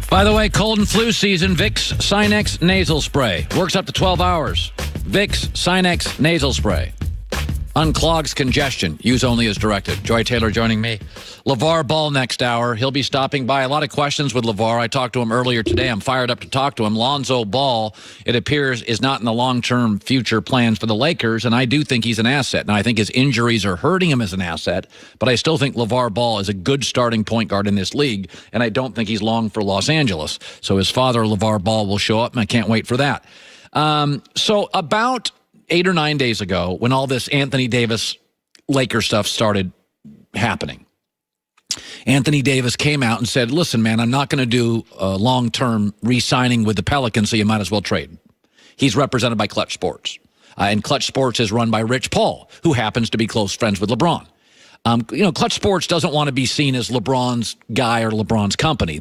By the way, cold and flu season, Vicks Sinex nasal spray. Works up to 12 hours. Vicks Sinex nasal spray. Unclogs congestion. Use only as directed. Joy Taylor joining me. LeVar Ball next hour. He'll be stopping by. A lot of questions with LeVar. I talked to him earlier today. I'm fired up to talk to him. Lonzo Ball, it appears, is not in the long-term future plans for the Lakers, and I do think he's an asset. Now, I think his injuries are hurting him as an asset, but I still think LeVar Ball is a good starting point guard in this league, and I don't think he's long for Los Angeles. So his father, LeVar Ball, will show up, and I can't wait for that. So about 8 or 9 days ago, when all this Anthony Davis Laker stuff started happening, Anthony Davis came out and said, listen, man, I'm not going to do long-term re-signing with the Pelicans, so you might as well trade. He's represented by Clutch Sports. And Clutch Sports is run by Rich Paul, who happens to be close friends with LeBron. Clutch Sports doesn't want to be seen as LeBron's guy or LeBron's company.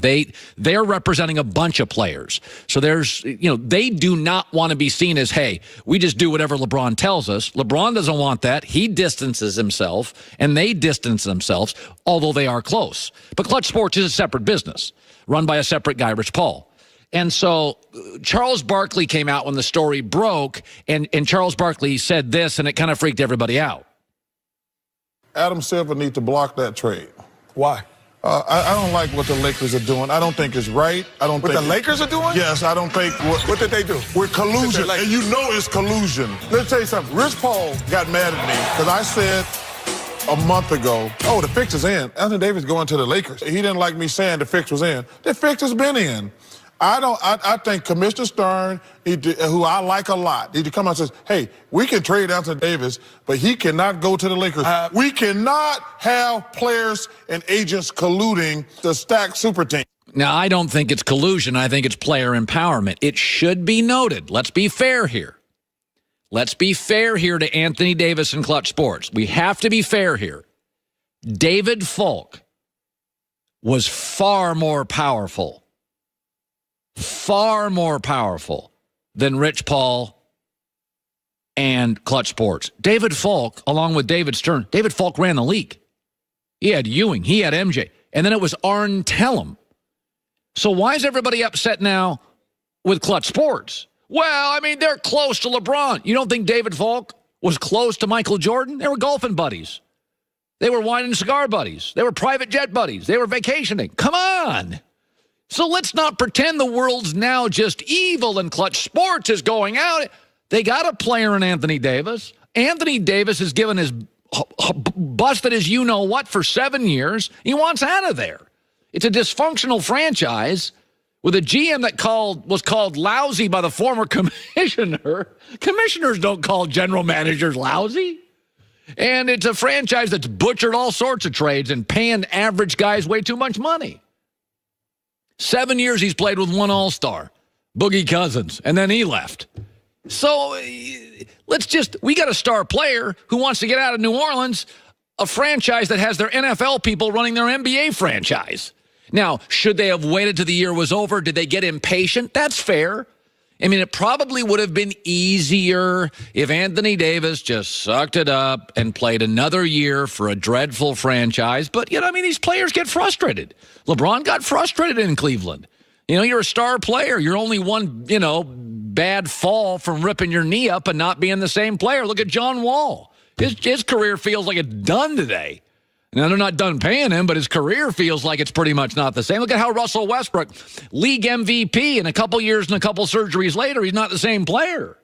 They're representing a bunch of players. So they do not want to be seen as, hey, we just do whatever LeBron tells us. LeBron doesn't want that. He distances himself, and they distance themselves, although they are close. But Clutch Sports is a separate business, run by a separate guy, Rich Paul. And so Charles Barkley came out when the story broke, and Charles Barkley said this, and it kind of freaked everybody out. Adam Silver needs to block that trade. Why? I don't like what the Lakers are doing. I don't think it's right. I don't What think the Lakers are doing? Yes, I don't think. What did they do? We're collusion, Like- and you know it's collusion. Let me tell you something. Rich Paul got mad at me because I said a month ago, oh, the fix is in. Anthony Davis going to the Lakers. He didn't like me saying the fix was in. The fix has been in. I think Commissioner Stern, who I like a lot, need to come out and say, hey, we can trade Anthony Davis, but he cannot go to the Lakers. We cannot have players and agents colluding to stack super team. Now, I don't think it's collusion. I think it's player empowerment. It should be noted. Let's be fair here. Let's be fair here to Anthony Davis and Clutch Sports. We have to be fair here. David Falk was far more powerful than Rich Paul and Clutch Sports. David Falk, along with David Stern, David Falk ran the league. He had Ewing, he had MJ, and then it was Arn Tellem. So why is everybody upset now with Clutch Sports? Well, I mean, they're close to LeBron. You don't think David Falk was close to Michael Jordan? They were golfing buddies. They were wine and cigar buddies. They were private jet buddies. They were vacationing. Come on. So let's not pretend the world's now just evil and Clutch Sports is going out. They got a player in Anthony Davis. Anthony Davis has given his busted his you-know-what for 7 years. He wants out of there. It's a dysfunctional franchise with a GM that was called lousy by the former commissioner. Commissioners don't call general managers lousy. And it's a franchise that's butchered all sorts of trades and paying average guys way too much money. 7 years he's played with one all-star, Boogie Cousins, and then he left. So we got a star player who wants to get out of New Orleans, a franchise that has their NFL people running their NBA franchise. Now, should they have waited till the year was over? Did they get impatient? That's fair. I mean, it probably would have been easier if Anthony Davis just sucked it up and played another year for a dreadful franchise. But, these players get frustrated. LeBron got frustrated in Cleveland. You're a star player. You're only one, bad fall from ripping your knee up and not being the same player. Look at John Wall. His career feels like it's done today. Now, they're not done paying him, but his career feels like it's pretty much not the same. Look at how Russell Westbrook, league MVP, in a couple years and a couple surgeries later, he's not the same player.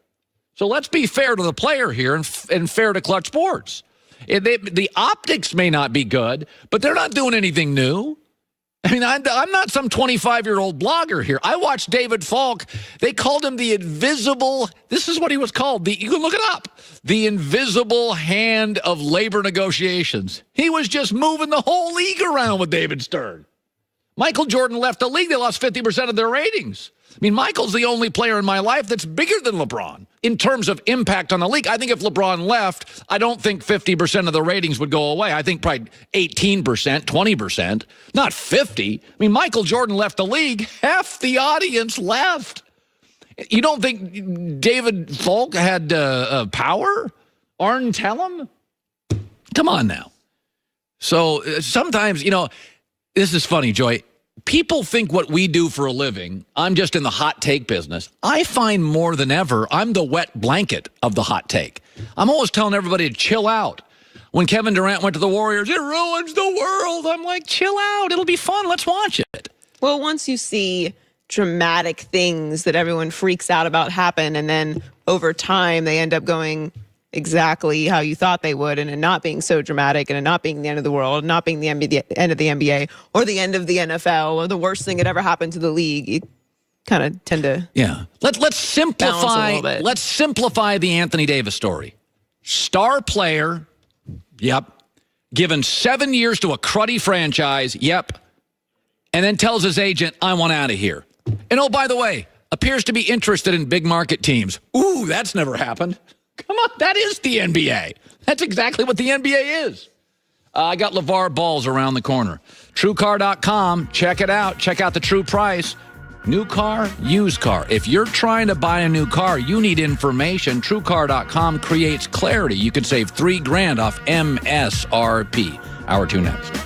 So let's be fair to the player here and fair to Clutch Sports. The optics may not be good, but they're not doing anything new. I mean, I'm not some 25-year-old blogger here. I watched David Falk. They called him the invisible, this is what he was called. You can look it up. The invisible hand of labor negotiations. He was just moving the whole league around with David Stern. Michael Jordan left the league. They lost 50% of their ratings. I mean, Michael's the only player in my life that's bigger than LeBron in terms of impact on the league. I think if LeBron left, I don't think 50% of the ratings would go away. I think probably 18%, 20%, not 50. I mean, Michael Jordan left the league. Half the audience left. You don't think David Falk had power? Arn Tellem? Come on now. So sometimes, this is funny, Joy. people think what we do for a living, I'm just in the hot take business. I find more than ever, I'm the wet blanket of the hot take. I'm always telling everybody to chill out. When Kevin Durant went to the Warriors, it ruins the world. I'm like, chill out. It'll be fun. Let's watch it. Well, once you see dramatic things that everyone freaks out about happen, and then over time they end up going exactly how you thought they would, and it not being so dramatic, and it not being the end of the world, not being the end of the NBA, or the end of the NFL, or the worst thing that ever happened to the league, you kind of tend to Let's simplify. Let's simplify the Anthony Davis story. Star player, given 7 years to a cruddy franchise, and then tells his agent, I want out of here. And oh, by the way, appears to be interested in big market teams. Ooh, that's never happened. Come on, that is the NBA. That's exactly what the NBA is. I got LeVar Balls around the corner. TrueCar.com, check it out. Check out the true price. New car, used car. If you're trying to buy a new car, you need information. TrueCar.com creates clarity. You can save $3,000 off MSRP. Hour 2 next.